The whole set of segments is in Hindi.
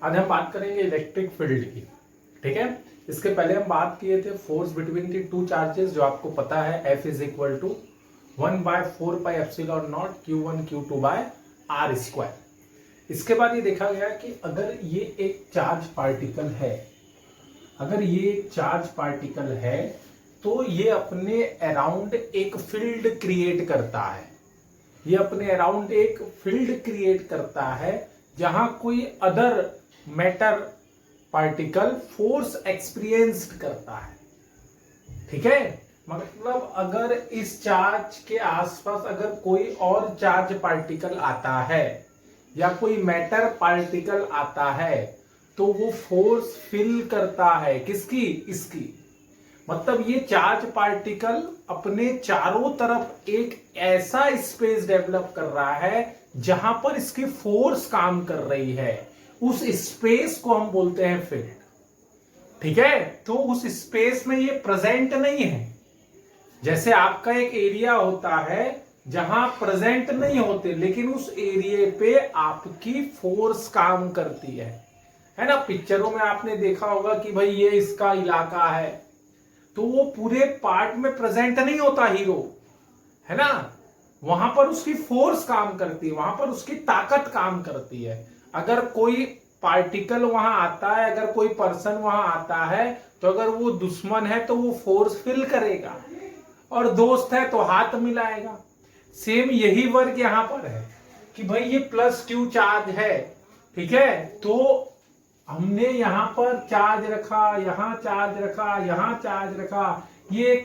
आज हम बात करेंगे इलेक्ट्रिक फील्ड की। ठीक है, इसके पहले हम बात किए थे force between the two charges, जो आपको पता है F is equal to 1/4πε0 Q1 Q2 by R square. इसके बाद ये देखा गया कि अगर ये एक चार्ज पार्टिकल है, अगर ये एक चार्ज पार्टिकल है तो ये अपने अराउंड एक फील्ड क्रिएट करता है। ये अपने अराउंड एक फील्ड क्रिएट करता है जहां कोई other matter particle force experience करता है। ठीक है, मतलब अगर इस चार्ज के आसपास अगर कोई और चार्ज पार्टिकल आता है या कोई मैटर पार्टिकल आता है तो वो फोर्स फील करता है किसकी, इसकी। मतलब ये चार्ज पार्टिकल अपने चारों तरफ एक ऐसा स्पेस डेवलप कर रहा है जहां पर इसकी फोर्स काम कर रही है। उस स्पेस को हम बोलते हैं फील्ड। ठीक है, तो उस स्पेस में ये प्रेजेंट नहीं है। जैसे आपका एक एरिया होता है जहां प्रेजेंट नहीं होते, लेकिन उस एरिया पे आपकी फोर्स काम करती है ना। पिक्चरों में आपने देखा होगा कि भाई ये इसका इलाका है, तो वो पूरे पार्ट में प्रेजेंट नहीं होता हीरो, है ना। वहां पर उसकी फोर्स काम करती है, वहां पर उसकी ताकत काम करती है। अगर कोई पार्टिकल वहां आता है, अगर कोई पर्सन वहां आता है, तो अगर वो दुश्मन है तो वो फोर्स फील करेगा, और दोस्त है तो हाथ मिलाएगा। सेम यही वर्क यहां पर है कि भाई ये +Q चार्ज है। ठीक है, तो हमने यहां पर चार्ज रखा, यहां चार्ज रखा, यहां चार्ज रखा। ये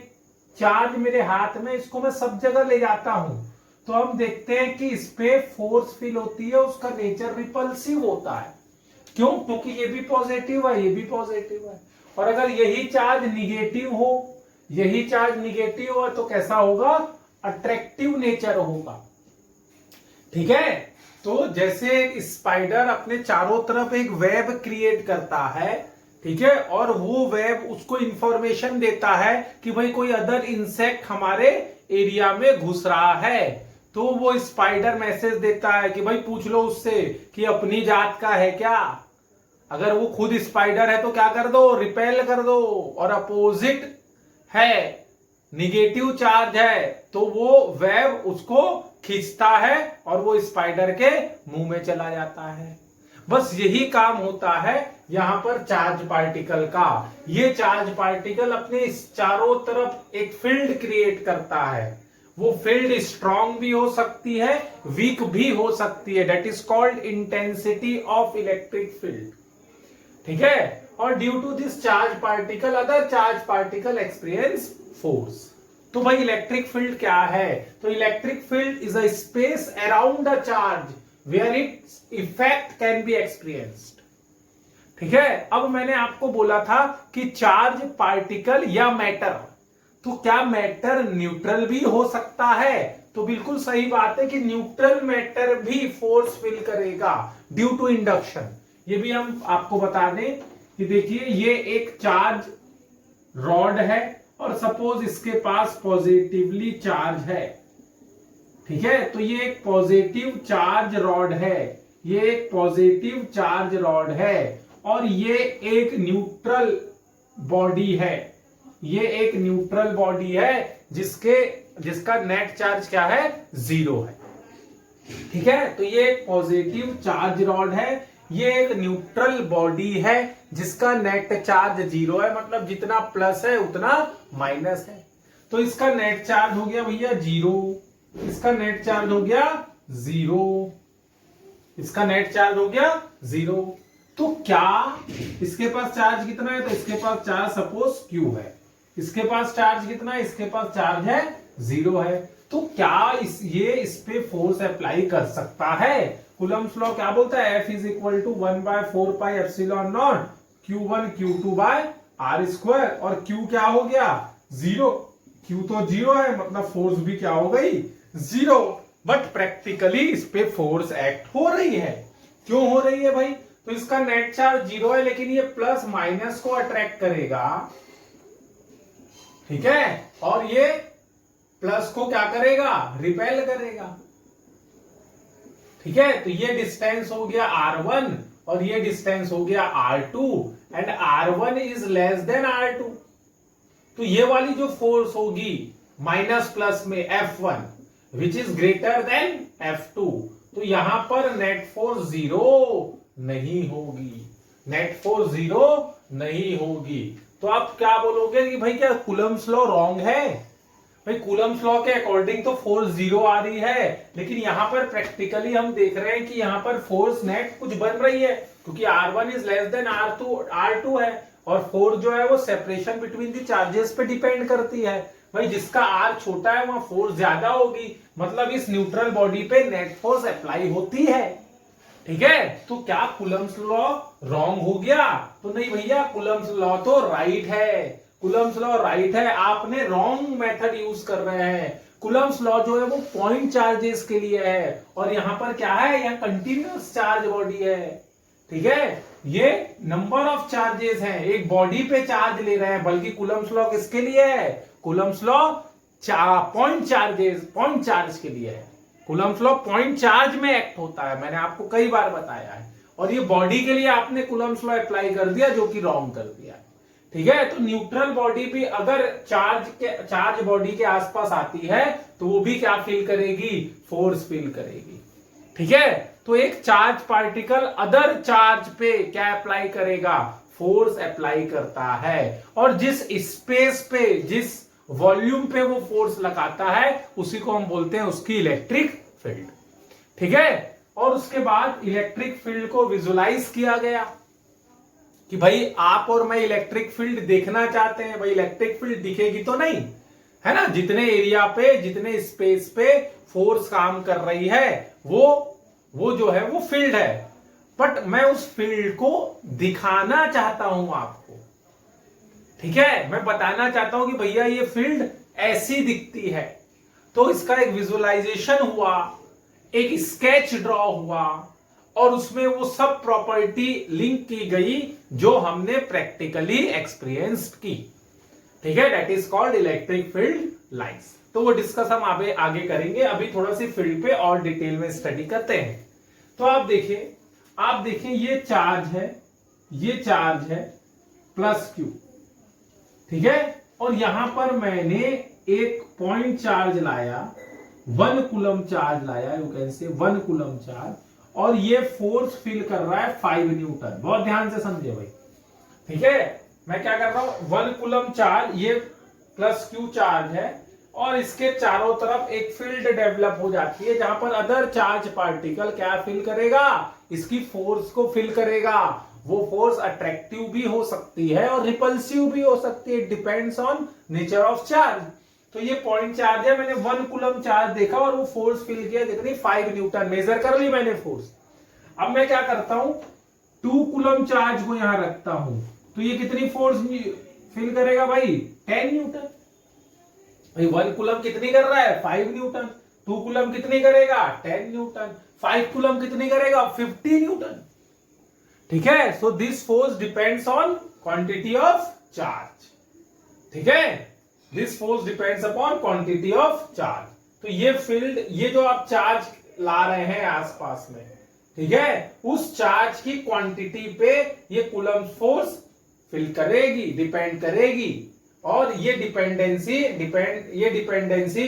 चार्ज मेरे हाथ में, इसको मैं सब जगह ले जाता हूं तो हम देखते हैं कि इस पे फोर्स फील होती है। उसका नेचर रिपल्सिव होता है। क्यों? क्योंकि ये भी पॉजिटिव है, ये भी पॉजिटिव है। और अगर यही चार्ज निगेटिव हो, यही चार्ज निगेटिव हो तो कैसा होगा? अट्रैक्टिव नेचर होगा। ठीक है, तो जैसे स्पाइडर अपने चारों तरफ एक वेब क्रिएट करता है, ठीक है, और वो वेब उसको इंफॉर्मेशन देता है कि भाई कोई अदर इंसेक्ट हमारे एरिया में घुस रहा है, तो वो स्पाइडर मैसेज देता है कि भाई पूछ लो उससे कि अपनी जात का है क्या। अगर वो खुद स्पाइडर है तो क्या कर दो? रिपेल कर दो। और अपोजिट है, निगेटिव चार्ज है, तो वो वेब उसको खींचता है और वो स्पाइडर के मुंह में चला जाता है। बस यही काम होता है यहां पर चार्ज पार्टिकल का। ये चार्ज पार्टिकल अपने चारों तरफ एक फील्ड क्रिएट करता है। वो फील्ड स्ट्रॉन्ग भी हो सकती है, वीक भी हो सकती है। That is called intensity of electric field. ठीक है, और due to this charge particle other charge particle experience force. तो भाई इलेक्ट्रिक फील्ड क्या है? तो electric field is a space around a charge where its effect can be experienced. ठीक है, अब मैंने आपको बोला था कि चार्ज पार्टिकल या मैटर, तो क्या मैटर न्यूट्रल भी हो सकता है? तो बिल्कुल सही बात है कि न्यूट्रल मैटर भी फोर्स फील करेगा ड्यू टू इंडक्शन। ये भी हम आपको बता दें कि देखिए ये एक चार्ज रॉड है और सपोज इसके पास पॉजिटिवली चार्ज है। ठीक है, तो ये एक पॉजिटिव चार्ज रॉड है, ये एक पॉजिटिव चार्ज रॉड है, और ये एक न्यूट्रल बॉडी है। ये एक न्यूट्रल बॉडी है जिसका नेट चार्ज क्या है? 0 है। ठीक है, तो ये एक पॉजिटिव चार्ज रॉड है, ये एक न्यूट्रल बॉडी है जिसका नेट चार्ज 0 है। मतलब जितना प्लस है उतना माइनस है। तो इसका नेट चार्ज हो गया भैया 0, इसका नेट चार्ज हो गया 0, इसका नेट चार्ज हो गया 0। तो क्या इसके पास चार्ज कितना है? तो इसके पास चार्ज सपोज Q है, इसके पास चार्ज कितना है? इसके पास चार्ज है 0 है। तो क्या ये इस पे फोर्स अप्लाई कर सकता है? कूलम्ब्स लॉ क्या बोलता है? F is equal to 1/4πε0 Q1 Q2 by R square. और Q क्या हो गया? 0। Q तो 0 है, मतलब फोर्स भी क्या हो गई? 0। बट प्रैक्टिकली इस पे फोर्स एक्ट हो रही है। क्यों हो रही है भाई? तो इसका नेट चार्ज 0 है, लेकिन ये प्लस माइनस को अट्रैक्ट करेगा। ठीक है, और ये प्लस को क्या करेगा? रिपेल करेगा। ठीक है, तो ये डिस्टेंस हो गया R1 और ये डिस्टेंस हो गया R2 and R1 is less than R2। तो ये वाली जो फोर्स होगी माइनस प्लस में F1 which is greater than F2, तो यहां पर नेट फोर्स जीरो नहीं होगी, नेट फोर्स जीरो नहीं होगी। तो आप क्या बोलोगे कि भाई क्या कूलम्ब्स लॉ रॉन्ग है? भाई कूलम्ब्स लॉ के अकॉर्डिंग तो फोर्स जीरो आ रही है, लेकिन यहां पर प्रैक्टिकली हम देख रहे हैं कि यहां पर फोर्स नेट कुछ बन रही है, क्योंकि R1 is less than R2 है, और फोर्स जो है वो सेपरेशन बिटवीन द चार्जेस पे डिपेंड करती है। भाई जिसका R छोटा है वहां फोर्स ज्यादा होगी, मतलब इस न्यूट्रल बॉडी पे नेट फोर्स अप्लाई होती है। ठीक है, तो क्या कूलम्ब्स लॉ रॉन्ग हो गया? तो नहीं भैया, कूलम्ब्स लॉ तो राइट है, कूलम्ब्स लॉ राइट है, आपने रॉन्ग मेथड यूज कर रहे हैं। कूलम्ब्स लॉ जो है वो पॉइंट चार्जेस के लिए है, और यहां पर क्या है, यहां कंटिन्यूअस चार्ज बॉडी है। ठीक है, ये नंबर ऑफ चार्जेस हैं, एक बॉडी पे चार्ज ले रहे हैं, बल्कि कूलम्ब्स लॉ किसके लिए है? Coulomb's law point charges, point charge के लिए है। कूलम्ब्स लॉ पॉइंट चार्ज में एक्ट होता है, मैंने आपको कई बार बताया है, और ये बॉडी के लिए आपने कूलम्ब्स लॉ अप्लाई कर दिया, जो कि रॉन्ग कर दिया। ठीक है, तो न्यूट्रल बॉडी भी अगर चार्ज बॉडी के आसपास आती है तो वो भी क्या फील करेगी? फोर्स फील करेगी। ठीक है, तो एक चार्ज पार्टिकल अदर चार्ज पे क्या अप्लाई करेगा? फोर्स अप्लाई करता है, और जिस स्पेस पे, जिस वॉल्यूम पे वो फोर्स लगाता है उसी को हम बोलते हैं उसकी इलेक्ट्रिक फील्ड। ठीक है, और उसके बाद इलेक्ट्रिक फील्ड को विजुलाइज किया गया कि भाई आप और मैं इलेक्ट्रिक फील्ड देखना चाहते हैं। भाई इलेक्ट्रिक फील्ड दिखेगी तो नहीं, है ना, जितने एरिया पे, जितने स्पेस पे फोर्स काम कर रही है वो जो है वो फील्ड है, बट मैं उस फील्ड को दिखाना चाहता हूं आपको। ठीक है, मैं बताना चाहता हूं कि भैया ये फील्ड ऐसी दिखती है। तो इसका एक विजुअलाइजेशन हुआ, एक स्केच ड्रॉ हुआ, और उसमें वो सब प्रॉपर्टी लिंक की गई जो हमने प्रैक्टिकली एक्सपीरियंस की। ठीक है, that is called electric field lines. तो वो डिस्कस हम आगे करेंगे, अभी थोड़ा सी फील्ड पे और डिटेल में स्टडी करते हैं। तो आप देखिए ये चार्ज है प्लस Q। ठीक है, और यहां पर मैंने एक पॉइंट चार्ज लाया, 1 कूलम चार्ज लाया, you can say 1 coulomb charge, और ये फोर्स फील कर रहा है 5 न्यूटन। बहुत ध्यान से समझे भाई। ठीक है, मैं क्या कर रहा हूं, 1 कूलम चार्ज, ये प्लस Q चार्ज है, और इसके चारों तरफ एक फील्ड डेवलप हो जाती है, जहां पर अदर चार्ज पार्टिकल क्या फील करेगा? इसकी फोर्स को फील करेगा। वो फोर्स अट्रैक्टिव भी हो सकती है और रिपल्सिव भी हो सकती है, depends on nature of charge. तो ये पॉइंट चार्ज है, मैंने 1 कूलम चार्ज देखा और वो फोर्स फील किया, कितनी? 5 न्यूटन। मेजर कर ली मैंने फोर्स। अब मैं क्या करता हूं, 2 कूलम चार्ज को यहां रखता हूं, तो ये कितनी फोर्स फील करेगा भाई? 10 न्यूटन। भाई 1 कूलम कितनी कर रहा है? 5 न्यूटन। 2 कूलम कितनी करेगा? 10 न्यूटन। 5 कूलम कितनी करेगा? 50 न्यूटन। ठीक है, so this force depends on quantity of charge. ठीक है, this force depends upon quantity of charge. तो ये फील्ड, ये जो आप चार्ज ला रहे हैं आसपास में, ठीक है, उस चार्ज की क्वांटिटी पे ये कूलम फोर्स फील करेगी, डिपेंड करेगी। और ये डिपेंडेंसी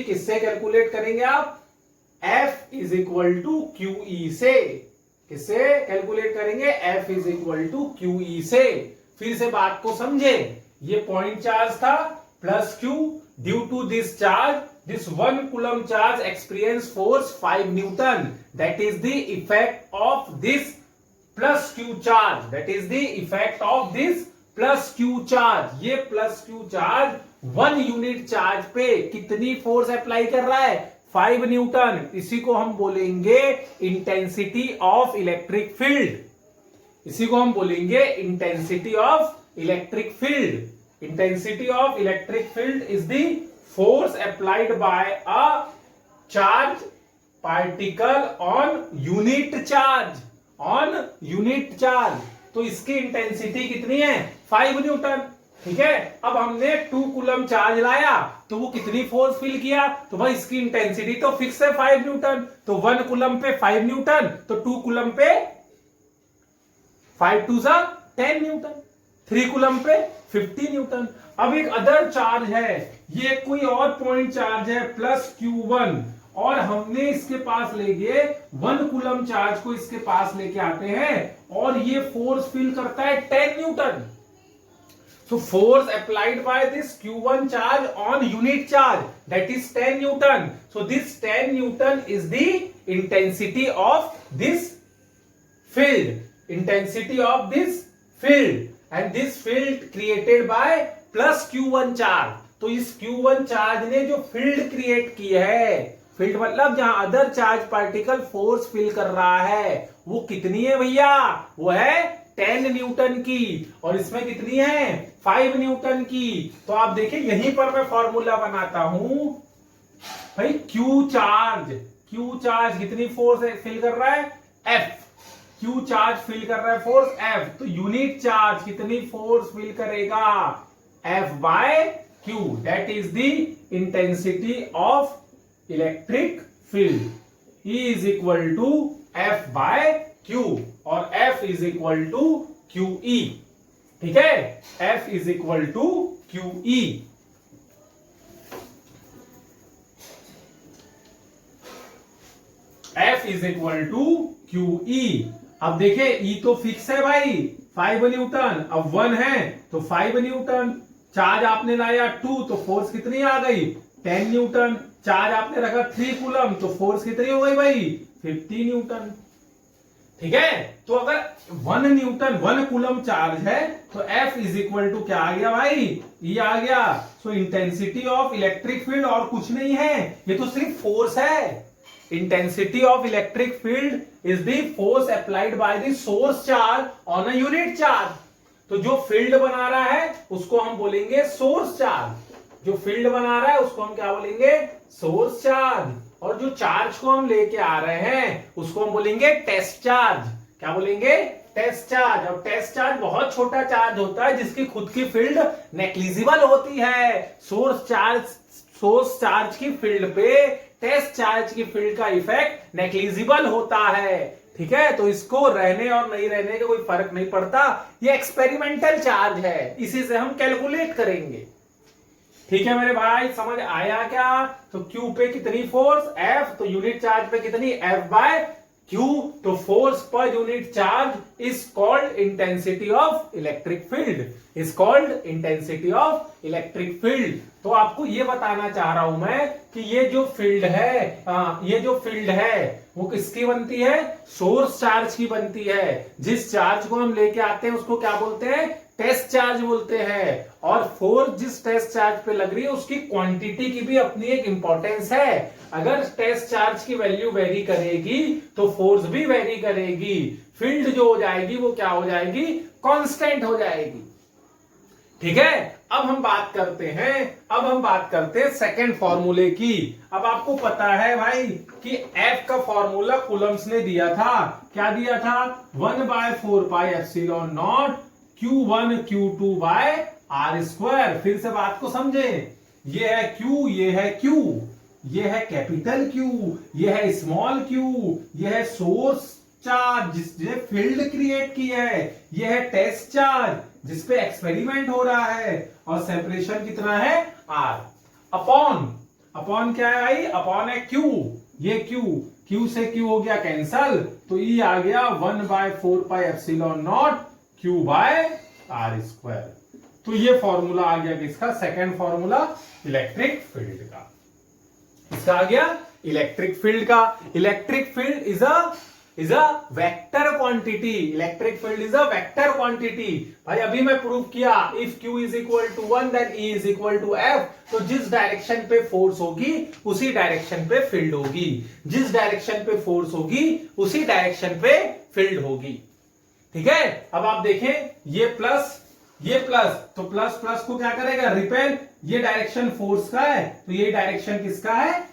किससे कैलकुलेट करेंगे आप? F is equal to QE से। किससे कैलकुलेट करेंगे? F is equal to QE से। फिर से बात को समझे, ये पॉइंट चार्ज था plus Q, due to this charge, this 1 coulomb charge experience force 5 Newton. That is the effect of this plus Q charge. That is the effect of this plus Q charge. ये plus Q charge 1 unit charge पे कितनी फोर्स अप्लाई कर रहा है? 5 न्यूटन। इसी को हम बोलेंगे इंटेंसिटी ऑफ इलेक्ट्रिक फील्ड। इसी को हम बोलेंगे intensity of electric field. Intensity of electric field is the force applied by a charge particle on unit charge. On unit charge. तो इसकी इंटेंसिटी कितनी है? 5 न्यूटन। ठीक है, अब हमने 2 कूलम चार्ज लाया तो वो कितनी फोर्स फील किया? तो भाई इसकी इंटेंसिटी तो फिक्स है 5 न्यूटन। तो 1 कूलम पे 5 न्यूटन, तो 2 कूलम पे 5 टू सा 10 न्यूटन, 3 कूलम पे 50 न्यूटन। अब एक अदर चार्ज है, ये कोई और पॉइंट चार्ज है प्लस Q1, और हमने इसके पास ले गए 1 कूलम चार्ज को इसके पास लेके आते हैं और ये फोर्स फील करता है 10 Newton. So force applied by this Q1 charge on unit charge, that is 10 Newton. So this 10 Newton is the intensity of this field. Intensity of this field. And this field created by plus Q1 charge. तो इस Q1 चार्ज ने जो फील्ड क्रिएट की है, फील्ड मतलब जहां other charge particle force feel कर रहा है, वो कितनी है भैया? वो है 10 न्यूटन की, और इसमें कितनी है? 5 न्यूटन की। तो आप देखिए यहीं पर मैं फॉर्मूला बनाता हूं भाई, क्यू चार्ज कितनी फोर्स फील कर रहा है? एफ। क्यू चार्ज फील कर रहा है फोर्स एफ, तो यूनिट चार्ज कितनी फोर्स फील करेगा? F by Q, that is the intensity of electric field. E is equal to F by Q, और F is equal to QE। ठीक है, F is equal to QE। F is equal to QE। अब देखिए E तो फिक्स है भाई 5 न्यूटन, अब 1 है तो 5 न्यूटन, चार्ज आपने लाया 2 तो फोर्स कितनी आ गई? 10 न्यूटन, चार्ज आपने रखा 3 कूलम तो फोर्स कितनी हो गई भाई? 50 न्यूटन। ठीक है, तो अगर 1 न्यूटन 1 कूलम चार्ज है तो F इज इक्वल टू क्या आ गया भाई? ये आ गया। सो इंटेंसिटी ऑफ इलेक्ट्रिक फील्ड और कुछ नहीं है, ये तो सिर्फ फोर्स है। Intensity of electric field is the force applied by the source charge on a unit charge. तो जो फील्ड बना रहा है उसको हम बोलेंगे सोर्स चार्ज, जो फील्ड बना रहा है उसको हम क्या बोलेंगे? Source charge. और जो चार्ज को हम लेके आ रहे हैं उसको हम बोलेंगे टेस्ट चार्ज। क्या बोलेंगे? Test charge. और टेस्ट चार्ज बहुत छोटा चार्ज होता है जिसकी खुद की फील्ड नेग्लिजिबल होती है। सोर्स चार्ज की फील्ड पे टेस्ट चार्ज की फील्ड का इफेक्ट नेग्लिजिबल होता है। ठीक है, तो इसको रहने और नहीं रहने का कोई फर्क नहीं पड़ता, ये एक्सपेरिमेंटल चार्ज है, इसी से हम कैलकुलेट करेंगे। ठीक है मेरे भाई, समझ आया क्या? तो Q पे कितनी फोर्स? F, तो यूनिट चार्ज पे कितनी? F बाय Q, तो force per unit charge is called intensity of electric field, is called intensity of electric field. तो आपको ये बताना चाह रहा हूं मैं कि ये जो फील्ड है वो किसकी बनती है? सोर्स चार्ज की बनती है। जिस चार्ज को हम लेके आते हैं उसको क्या बोलते हैं? टेस्ट चार्ज बोलते हैं। और फोर्स जिस टेस्ट चार्ज पे लग रही है उसकी क्वांटिटी की भी अपनी एक इंपॉर्टेंस है। अगर टेस्ट चार्ज की वैल्यू वेरी करेगी तो फोर्स भी वेरी करेगी, फील्ड जो हो जाएगी वो क्या हो जाएगी? कांस्टेंट हो जाएगी। ठीक है, अब हम बात करते हैं सेकंड फॉर्मूले की। अब आपको पता है भाई कि F का फॉर्मूला कूलम्स ने दिया था। क्या दिया था? 1/4 pi epsilon naught Q1 Q2 by R square. फिर से बात को समझे, ये है Q, ये है Q, ये है कैपिटल Q, ये है स्मॉल Q, ये है सोर्स चार्ज जिसने फील्ड क्रिएट की है, ये है टेस्ट चार्ज जिसपे एक्सपेरिमेंट हो रहा है, और सेपरेशन कितना है? R। अपॉन क्या है भाई? अपॉन है Q, ये Q से Q हो गया कैंसल, तो E आ गया 1/4 pi epsilon naught Q by R square. तो ये फॉर्मूला आ गया किसका? सेकंड फॉर्मूला इलेक्ट्रिक फील्ड का। इसका आ गया इलेक्ट्रिक फील्ड का। Electric field is a vector quantity. Electric field is a vector quantity. भाई अभी मैं प्रूव किया, if Q is equal to 1 then E is equal to F। तो जिस डायरेक्शन पे फोर्स होगी उसी डायरेक्शन पे फील्ड होगी, जिस डायरेक्शन पे फोर्स होगी उसी डायरेक्शन पे फील्ड होगी। ठीक है, अब आप देखें ये प्लस तो प्लस को क्या करेगा? रिपेल। ये डायरेक्शन फोर्स का है तो ये डायरेक्शन किसका है?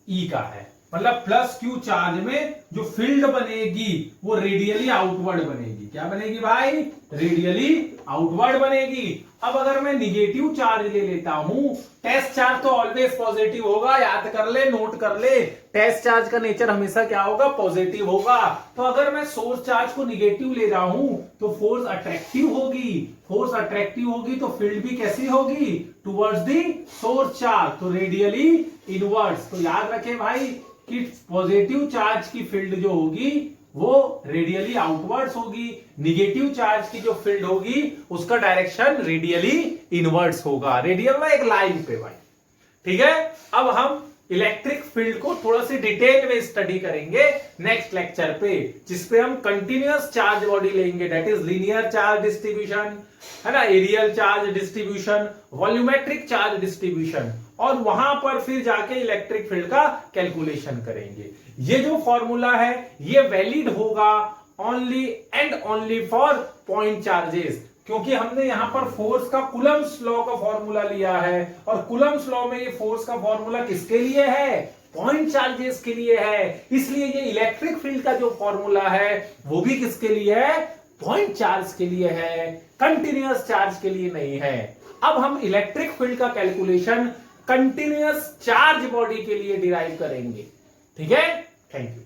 E का है। मतलब प्लस Q चार्ज में जो फील्ड बनेगी वो रेडियली आउटवर्ड बनेगी। क्या बनेगी भाई? रेडियली आउटवर्ड बनेगी। अब अगर मैं निगेटिव चार्ज ले लेता हूं, टेस्ट चार्ज तो ऑलवेज पॉजिटिव होगा, याद कर ले, नोट कर ले। टेस्ट चार्ज का नेचर हमेशा क्या होगा, पॉजिटिव होगा। तो अगर मैं सोर्स चार्ज को निगेटिव ले रहा हूं तो फोर्स अट्रैक्टिव होगी, फोर्स अट्रैक्टिव होगी तो फील्ड भी कैसी होगी, टुवर्ड्स दी सोर्स चार्ज, तो रेडियली इनवर्स। तो याद रखें भाई कि पॉजिटिव चार्ज की फील्ड जो होगी वो रेडियली आउटवर्ड्स होगी, निगेटिव चार्ज की जो फील्ड होगी उसका डायरेक्शन रेडियली इनवर्ड्स होगा, रेडियल में एक लाइन पे भाई। ठीक है, अब हम इलेक्ट्रिक फील्ड को थोड़ा सी डिटेल में स्टडी करेंगे नेक्स्ट लेक्चर पे, जिसपे हम कंटिन्यूअस चार्ज बॉडी लेंगे, that is linear charge distribution, है ना, areal charge distribution, volumetric charge distribution, और वहां पर फिर जाके इलेक्ट्रिक फील्ड का कैलकुलेशन करेंगे। ये जो फॉर्मूला है ये वैलिड होगा only and only for point charges, क्योंकि हमने यहां पर फोर्स का कूलम्ब्स लॉ का फॉर्मूला लिया है, और कूलम्ब्स लॉ में ये फोर्स का फॉर्मूला किसके लिए है, पॉइंट चार्जेस के लिए है। इसलिए ये इलेक्ट्रिक फील्ड का जो फॉर्मूला है वो भी किसके लिए है, पॉइंट चार्ज के लिए है, कंटिन्यूअस चार्ज के लिए नहीं है। अब हम इलेक्ट्रिक फील्ड का कैलकुलेशन कंटिन्यूअस चार्ज बॉडी के लिए डिराइव करेंगे। ठीक है, थैंक यू।